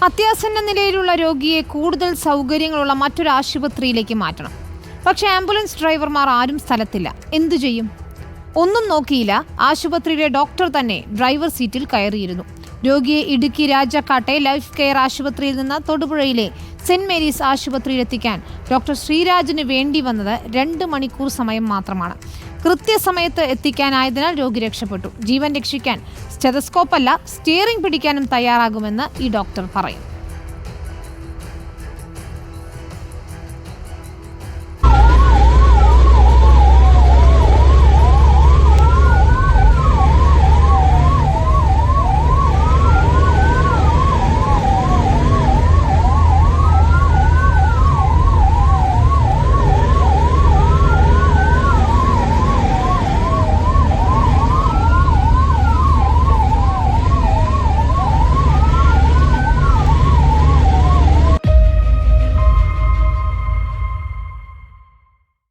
അത്യാസന്ന നിലയിലുള്ള രോഗിയെ കൂടുതൽ സൗകര്യങ്ങളുള്ള മറ്റൊരു ആശുപത്രിയിലേക്ക് മാറ്റണം. പക്ഷേ ആംബുലൻസ് ഡ്രൈവർമാർ ആരും സ്ഥലത്തില്ല. എന്തു ചെയ്യും? ഒന്നും നോക്കിയില്ല. ആശുപത്രിയിലെ ഡോക്ടർ തന്നെ ഡ്രൈവർ സീറ്റിൽ കയറിയിരുന്നു. രോഗിയെ ഇടുക്കി രാജാക്കാട്ടെ ലൈഫ് കെയർ ആശുപത്രിയിൽ നിന്ന് തൊടുപുഴയിലെ സെന്റ് മേരീസ് ആശുപത്രിയിലെത്തിക്കാൻ ഡോക്ടർ ശ്രീരാജിന് വേണ്ടി വന്നത് 2 മണിക്കൂർ സമയം മാത്രമാണ്. കൃത്യസമയത്ത് എത്തിക്കാനായതിനാൽ രോഗി രക്ഷപ്പെട്ടു. ജീവൻ രക്ഷിക്കാൻ സ്റ്റെതസ്കോപ്പല്ല, സ്റ്റിയറിംഗ് പിടിക്കാനും തയ്യാറാകുമെന്ന് ഈ ഡോക്ടർ പറയും.